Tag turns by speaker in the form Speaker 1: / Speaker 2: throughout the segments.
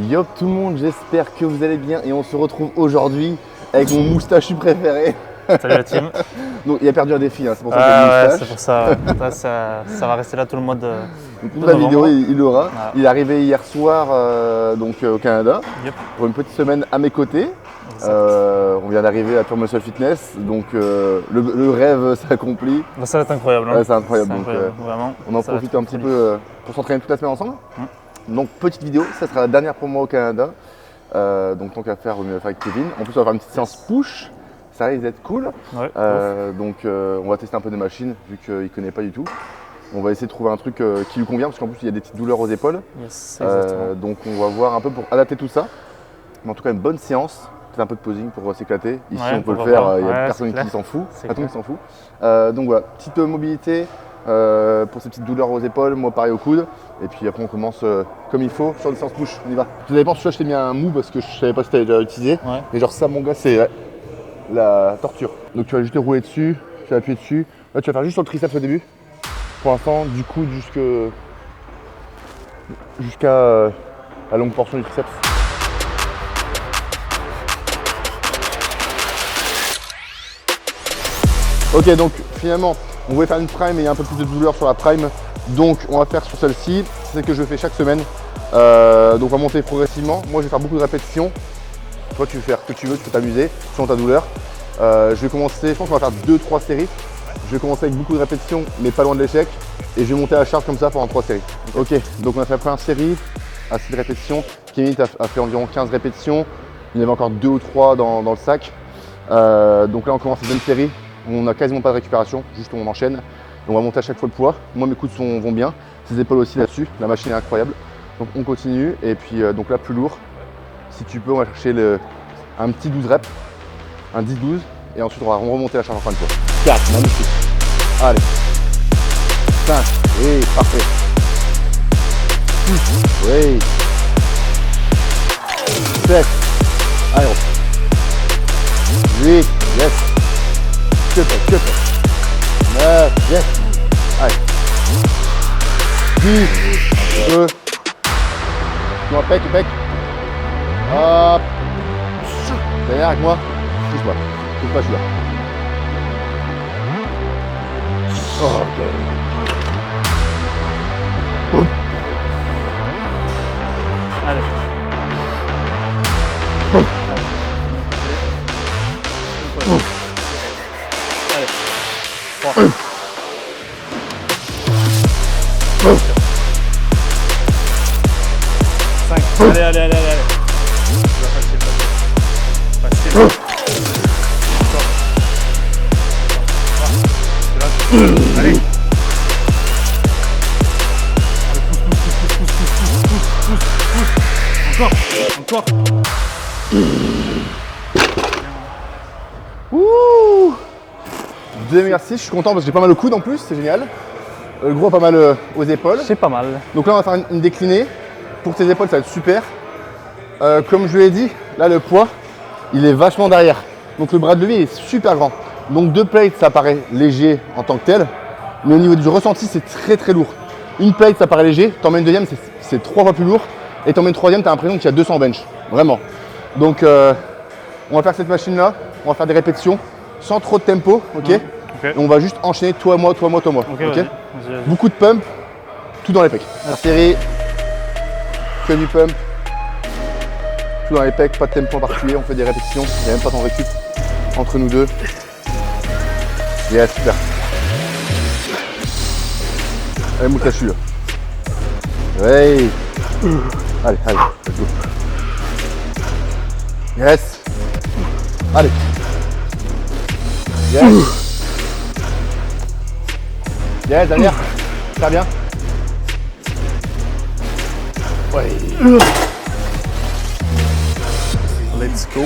Speaker 1: Yo tout le monde, j'espère que vous allez bien et on se retrouve aujourd'hui avec mon moustachu préféré.
Speaker 2: Salut la team.
Speaker 1: Donc il a perdu un défi, hein, c'est pour ça qu'il a une
Speaker 2: Ouais,
Speaker 1: moustache.
Speaker 2: c'est pour ça. Ouais. Ça va rester là tout le mois de.
Speaker 1: Donc, pour la vidéo, il l'aura.
Speaker 2: Voilà.
Speaker 1: Il est arrivé hier soir au Canada
Speaker 2: Yep.
Speaker 1: pour une petite semaine à mes côtés. On vient d'arriver à Pure Muscle Fitness, donc le rêve s'accomplit.
Speaker 2: Ça va être incroyable. Hein.
Speaker 1: Ouais, c'est incroyable. Donc,
Speaker 2: vraiment.
Speaker 1: on en
Speaker 2: Ça va
Speaker 1: profite
Speaker 2: être
Speaker 1: un petit
Speaker 2: folie.
Speaker 1: peu pour s'entraîner toute la semaine ensemble. Donc petite vidéo, ça sera la dernière pour moi au Canada. Donc tant qu'à faire, on va faire avec Kevin. En plus on va faire une petite séance push, ça risque d'être cool.
Speaker 2: Ouais,
Speaker 1: On va tester un peu des machines vu qu'il ne connaît pas du tout. On va essayer de trouver un truc qui lui convient parce qu'en plus il y a des petites douleurs aux épaules.
Speaker 2: yes, exactement.
Speaker 1: Donc on va voir un peu pour adapter tout ça. Mais en tout cas une bonne séance, peut-être un peu de posing pour s'éclater. Ici
Speaker 2: Ouais,
Speaker 1: on peut le
Speaker 2: pourquoi
Speaker 1: faire,
Speaker 2: pas.
Speaker 1: il n'y a
Speaker 2: Ouais,
Speaker 1: personne
Speaker 2: c'est
Speaker 1: qui
Speaker 2: clair.
Speaker 1: s'en fout.
Speaker 2: C'est
Speaker 1: Pas tout le monde
Speaker 2: clair.
Speaker 1: qui s'en fout. Donc voilà, petite mobilité. Pour ces petites douleurs aux épaules, moi pareil au coude, et puis après on commence comme il faut sur des séances push, on y va. Tout dépend, celui-là je t'ai mis un mou parce que je savais pas si tu avais déjà utilisé,
Speaker 2: Ouais.
Speaker 1: et genre ça mon gars c'est la torture. Donc tu vas juste te rouler dessus, tu vas appuyer dessus, là tu vas faire juste sur le triceps au début, pour l'instant du coude jusqu'à la longue portion du triceps. Ok, donc finalement on voulait faire une prime et il y a un peu plus de douleur sur la prime, donc on va faire sur celle-ci, c'est celle que je fais chaque semaine. Donc on va monter progressivement. Moi je vais faire beaucoup de répétitions, toi tu veux faire ce que tu veux, tu peux t'amuser selon ta douleur. Je vais commencer, je pense qu'on va faire 2-3 séries. Je vais commencer avec beaucoup de répétitions mais pas loin de l'échec, et je vais monter à la charge comme ça pendant 3 séries. Ok, donc on a fait la première série à 6 répétitions, Kevin a fait environ 15 répétitions, il y en avait encore 2 ou 3 dans le sac. Donc là on commence la deuxième série. On n'a quasiment pas de récupération, juste on enchaîne. On va monter à chaque fois le poids. Moi mes coudes vont bien, ses épaules aussi là-dessus, la machine est incroyable. Donc on continue, et puis donc là plus lourd. Si tu peux, on va chercher un petit 12 reps, un 10-12, et ensuite on va remonter la charge encore une fois. 4, magnifique. Allez. 5, oui, parfait. 6, oui. 7, allez, 8, yes. Que 9, yes. Allez. 10, 2. Tu m'as pec. Hop. Derrière avec moi. Pousse-moi. Pousse pas celui-là. Ok.
Speaker 2: Allez. Allez. 3. 5. Allez. Facile. Allez. Encore.
Speaker 1: Ouh. Deuxième exercice, je suis content parce que j'ai pas mal au coude en plus, c'est génial. Le gros a pas mal aux épaules.
Speaker 2: C'est pas mal.
Speaker 1: Donc là on va faire une déclinée. Pour tes épaules ça va être super. Comme je l'ai dit, là le poids il est vachement derrière. Donc le bras de levier est super grand. Donc 2 plates ça paraît léger en tant que tel. Mais au niveau du ressenti c'est très lourd. Une plate ça paraît léger, t'en mets une deuxième c'est 3 fois plus lourd. Et t'en mets une troisième, t'as l'impression qu'il y a 200 bench. Vraiment. Donc on va faire cette machine là, on va faire des répétitions sans trop de tempo, ok.
Speaker 2: Ok.
Speaker 1: Et on va juste enchaîner toi, moi.
Speaker 2: Ok, vas-y.
Speaker 1: Beaucoup de pump, tout dans les pecs. La série, que du pump, tout dans les pecs, pas de tempo en particulier, on fait des répétitions, il n'y a même pas tant de récup entre nous deux. Yes, super. Allez, moustachu là. Ouais. Allez, let's go. Yes. Allez. Yes. Yes, derrière. Très bien. Ouais.
Speaker 2: Let's go.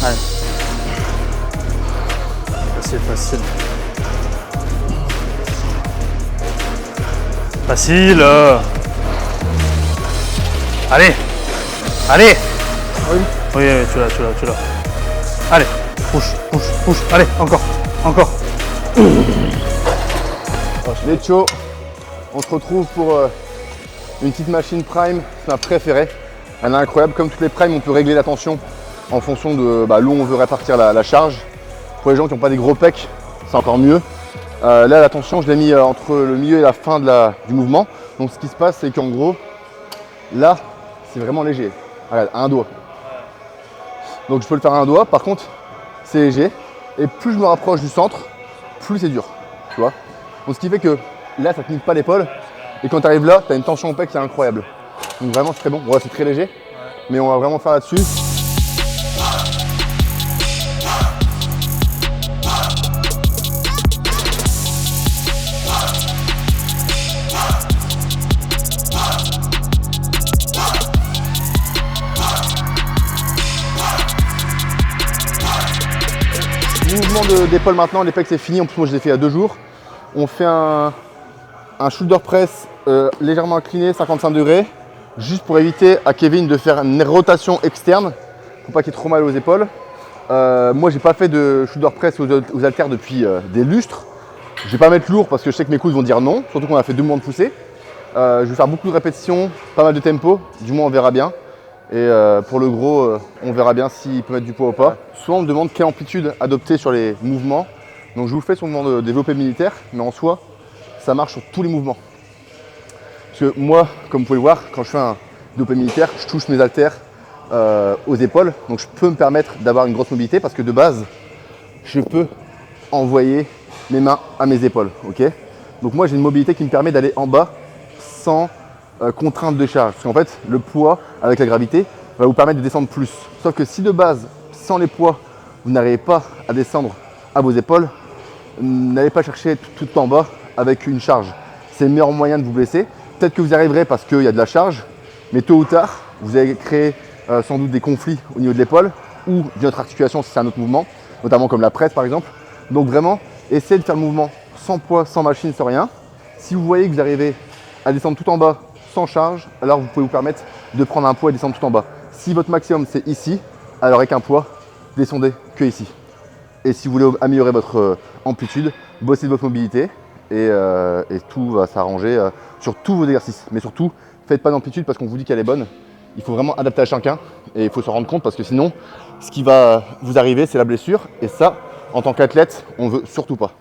Speaker 2: Allez. C'est facile. Facile. Allez. Allez. Oui, oui, tu l'as. Allez, push. Allez, encore.
Speaker 1: Let's go. On se retrouve pour une petite machine Prime, c'est ma préférée. Elle est incroyable, comme toutes les Prime, on peut régler la tension en fonction de l'où on veut répartir la charge. Pour les gens qui n'ont pas des gros pecs, c'est encore mieux. Là, la tension, je l'ai mis entre le milieu et la fin du mouvement. Donc ce qui se passe, c'est qu'en gros, là, c'est vraiment léger. Regarde, à un doigt. Donc je peux le faire à un doigt, par contre, c'est léger. Et plus je me rapproche du centre, plus c'est dur. Tu vois. Donc ce qui fait que là, ça ne te nique pas l'épaule. Et quand tu arrives là, tu as une tension au pec qui est incroyable. Donc vraiment, c'est très bon. Ouais, c'est très léger. Mais on va vraiment faire là-dessus. Mouvement d'épaule maintenant, les pecs c'est fini, en plus moi je l'ai fait il y a 2 jours. On fait un shoulder press légèrement incliné, 55 degrés, juste pour éviter à Kevin de faire une rotation externe, pour pas qu'il ait trop mal aux épaules. Moi j'ai pas fait de shoulder press aux haltères depuis des lustres. Je vais pas mettre lourd parce que je sais que mes coudes vont dire non, surtout qu'on a fait 2 mouvements de poussée. Je vais faire beaucoup de répétitions, pas mal de tempo, du moins on verra bien. Et pour le gros, on verra bien s'il peut mettre du poids ou pas. Souvent on me demande quelle amplitude adopter sur les mouvements. Donc je vous fais sur le mouvement de développé militaire, mais en soi, ça marche sur tous les mouvements. Parce que moi, comme vous pouvez le voir, quand je fais un développé militaire, je touche mes haltères aux épaules. Donc je peux me permettre d'avoir une grosse mobilité parce que de base, je peux envoyer mes mains à mes épaules. Okay, donc moi j'ai une mobilité qui me permet d'aller en bas sans contrainte de charge. Parce qu'en fait, le poids avec la gravité va vous permettre de descendre plus. Sauf que si de base, sans les poids, vous n'arrivez pas à descendre à vos épaules, n'allez pas chercher tout en bas avec une charge. C'est le meilleur moyen de vous blesser. Peut-être que vous y arriverez parce qu'il y a de la charge, mais tôt ou tard, vous allez créer sans doute des conflits au niveau de l'épaule ou d'une autre articulation si c'est un autre mouvement, notamment comme la presse par exemple. Donc vraiment, essayez de faire le mouvement sans poids, sans machine, sans rien. Si vous voyez que vous arrivez à descendre tout en bas sans charge, alors vous pouvez vous permettre de prendre un poids et descendre tout en bas. Si votre maximum c'est ici, alors avec un poids, descendez que ici. Et si vous voulez améliorer votre amplitude, bossez de votre mobilité et tout va s'arranger sur tous vos exercices. Mais surtout, faites pas d'amplitude parce qu'on vous dit qu'elle est bonne. Il faut vraiment adapter à chacun et il faut s'en rendre compte parce que sinon, ce qui va vous arriver, c'est la blessure. Et ça, en tant qu'athlète, on veut surtout pas.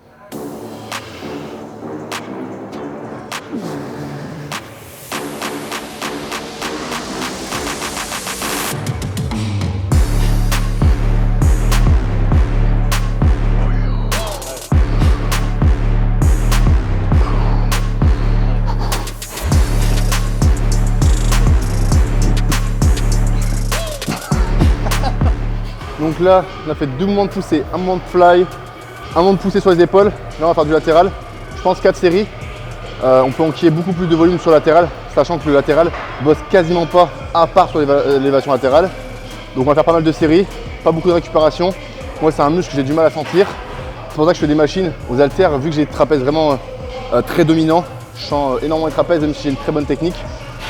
Speaker 1: Donc là, on a fait 2 mouvements de poussée, un mouvement de fly, un mouvement de poussée sur les épaules. Là, on va faire du latéral. Je pense 4 séries. On peut enquiller beaucoup plus de volume sur le latéral, sachant que le latéral bosse quasiment pas à part sur l'élévation latérale. Donc on va faire pas mal de séries, pas beaucoup de récupération. Moi, c'est un muscle que j'ai du mal à sentir. C'est pour ça que je fais des machines aux haltères, vu que j'ai des trapèzes vraiment très dominants. Je sens énormément les trapèzes, même si j'ai une très bonne technique.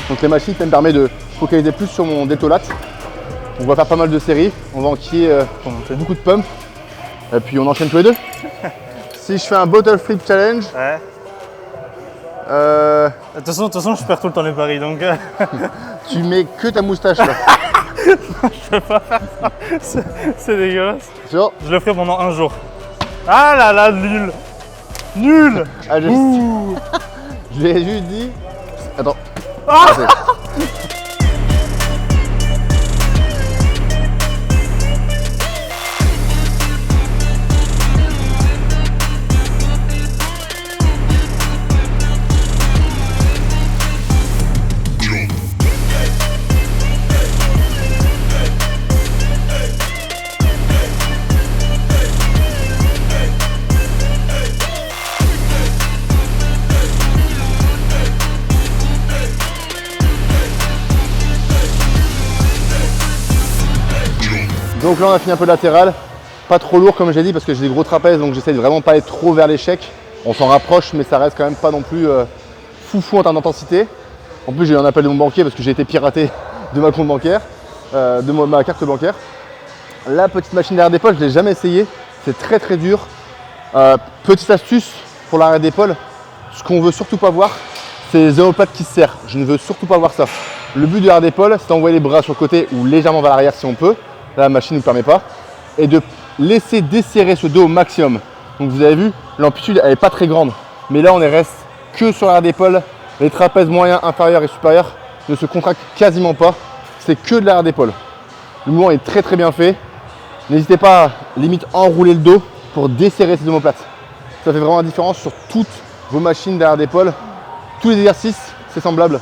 Speaker 1: Donc les machines, ça me permet de focaliser plus sur mon deltoïde. On va faire pas mal de séries, on va enquiller beaucoup de pumps et puis on enchaîne tous les deux. Si je fais un bottle flip challenge,
Speaker 2: Ouais. De toute façon, je perds tout le temps les paris, donc
Speaker 1: tu mets que ta moustache là.
Speaker 2: je peux pas faire ça. C'est dégueulasse.
Speaker 1: Sûr.
Speaker 2: Je le ferai pendant un jour. Ah là là, nul. Nul.
Speaker 1: Ah,
Speaker 2: Ouh.
Speaker 1: je lui ai juste dit. Attends.
Speaker 2: Ah.
Speaker 1: Donc là on a fini un peu de latéral, pas trop lourd comme j'ai dit parce que j'ai des gros trapèzes donc j'essaie de vraiment pas aller trop vers l'échec. On s'en rapproche mais ça reste quand même pas non plus foufou en termes d'intensité. En plus j'ai eu un appel de mon banquier parce que j'ai été piraté de ma compte bancaire. de ma carte bancaire. La petite machine d'arrière d'épaule, je ne l'ai jamais essayé. C'est très très dur. Petite astuce pour l'arrière d'épaule, ce qu'on veut surtout pas voir, c'est les omoplates qui se serrent. Je ne veux surtout pas voir ça. Le but de l'arrière d'épaule, c'est d'envoyer les bras sur le côté ou légèrement vers l'arrière si on peut. Là, la machine ne nous permet pas. Et de laisser desserrer ce dos au maximum. Donc vous avez vu, l'amplitude elle n'est pas très grande. Mais là, on ne reste que sur l'arrière d'épaule. Les trapèzes moyens, inférieurs et supérieurs ne se contractent quasiment pas. C'est que de l'arrière d'épaule. Le mouvement est très très bien fait. N'hésitez pas à limite enrouler le dos pour desserrer ces omoplates. Ça fait vraiment la différence sur toutes vos machines d'arrière d'épaule. Tous les exercices, c'est semblable.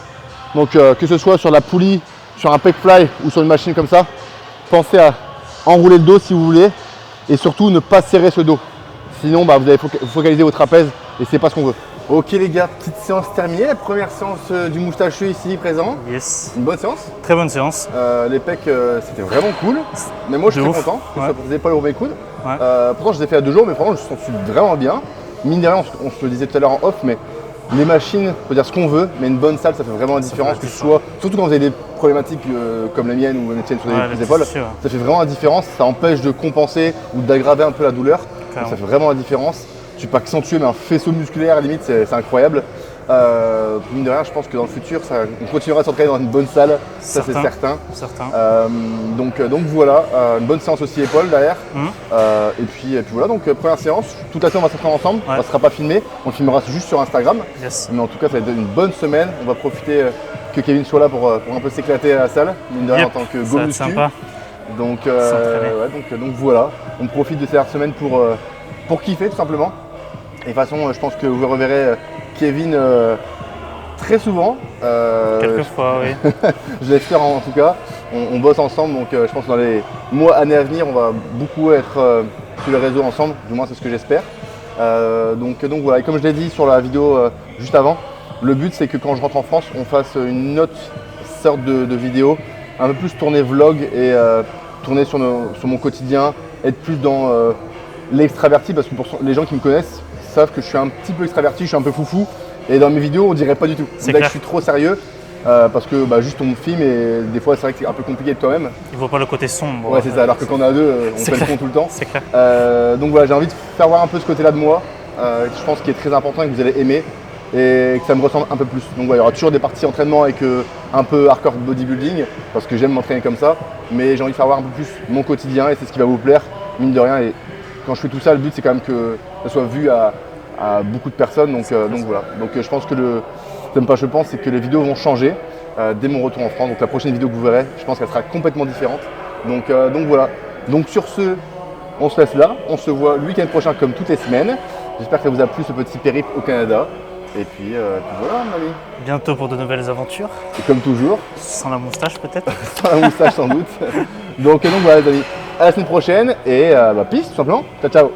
Speaker 1: Donc que ce soit sur la poulie, sur un pec fly ou sur une machine comme ça, pensez à enrouler le dos si vous voulez et surtout ne pas serrer ce dos. Sinon, vous allez focaliser vos trapèzes et c'est pas ce qu'on veut. Ok les gars, petite séance terminée. La première séance du moustachu ici présent.
Speaker 2: Yes.
Speaker 1: Une bonne séance.
Speaker 2: Très bonne séance.
Speaker 1: Les pecs, c'était vraiment cool. Mais moi, je suis très content. Que ce soit pour les épaules ou mes coudes.
Speaker 2: Ouais.
Speaker 1: Pourtant, je les ai fait à 2 jours, mais franchement, je me sens vraiment bien. Mine de rien, on se le disait tout à l'heure en off, mais les machines, on peut dire ce qu'on veut, mais une bonne salle, ça fait vraiment la différence. Que ce soit, surtout quand vous avez des problématiques comme la mienne ou la tienne sur les épaules, ça fait vraiment la différence. Ça empêche de compenser ou d'aggraver un peu la douleur. Donc, ça fait vraiment la différence. Je ne suis pas accentué, mais un faisceau musculaire à la limite, c'est incroyable. Mine de rien, je pense que dans le futur, on continuera à s'entraîner dans une bonne salle, ça c'est certain. Donc voilà, une bonne séance aussi épaules derrière. Et puis voilà, donc première séance, tout à fait on va s'entraîner ensemble, ça ne sera pas filmé, on le filmera juste sur Instagram.
Speaker 2: Yes.
Speaker 1: Mais en tout cas, ça va être une bonne semaine, on va profiter que Kevin soit là pour un peu s'éclater à la salle, mine de rien en tant que go muscu.
Speaker 2: Sympa.
Speaker 1: Donc voilà, on profite de cette semaine pour kiffer tout simplement. Et de toute façon, je pense que vous reverrez Kevin très souvent.
Speaker 2: Quelquefois, oui.
Speaker 1: Je l'espère en tout cas. On bosse ensemble, donc je pense que dans les mois, années à venir, on va beaucoup être sur les réseaux ensemble. Du moins, c'est ce que j'espère. Donc voilà, et comme je l'ai dit sur la vidéo juste avant, le but c'est que quand je rentre en France, on fasse une autre sorte de vidéo, un peu plus tournée vlog et tournée sur mon quotidien, être plus dans l'extraverti, parce que pour les gens qui me connaissent, savent que je suis un petit peu extraverti, je suis un peu foufou et dans mes vidéos on dirait pas du tout. Là je suis trop sérieux parce que juste on me filme et des fois c'est vrai que c'est un peu compliqué de toi-même.
Speaker 2: Il voit pas le côté sombre.
Speaker 1: Ouais c'est ça, alors que quand on est à deux on fait le fond tout le temps.
Speaker 2: C'est clair.
Speaker 1: Donc voilà, j'ai envie de faire voir un peu ce côté-là de moi, je pense qui est très important et que vous allez aimer et que ça me ressemble un peu plus. Donc voilà, il y aura toujours des parties entraînement avec un peu hardcore bodybuilding parce que j'aime m'entraîner comme ça, mais j'ai envie de faire voir un peu plus mon quotidien et c'est ce qui va vous plaire, mine de rien. Et quand je fais tout ça, le but c'est quand même que ça soit vu à beaucoup de personnes, donc voilà. Donc je pense que c'est que les vidéos vont changer dès mon retour en France. Donc la prochaine vidéo que vous verrez, je pense qu'elle sera complètement différente. Donc voilà. Donc sur ce, on se laisse là. On se voit le week-end prochain comme toutes les semaines. J'espère que ça vous a plu ce petit périple au Canada. Et puis voilà, mon ami.
Speaker 2: Bientôt pour de nouvelles aventures.
Speaker 1: Et comme toujours.
Speaker 2: Sans la moustache peut-être.
Speaker 1: Sans la moustache sans doute. Donc voilà les amis. À la semaine prochaine et peace tout simplement. Ciao ciao.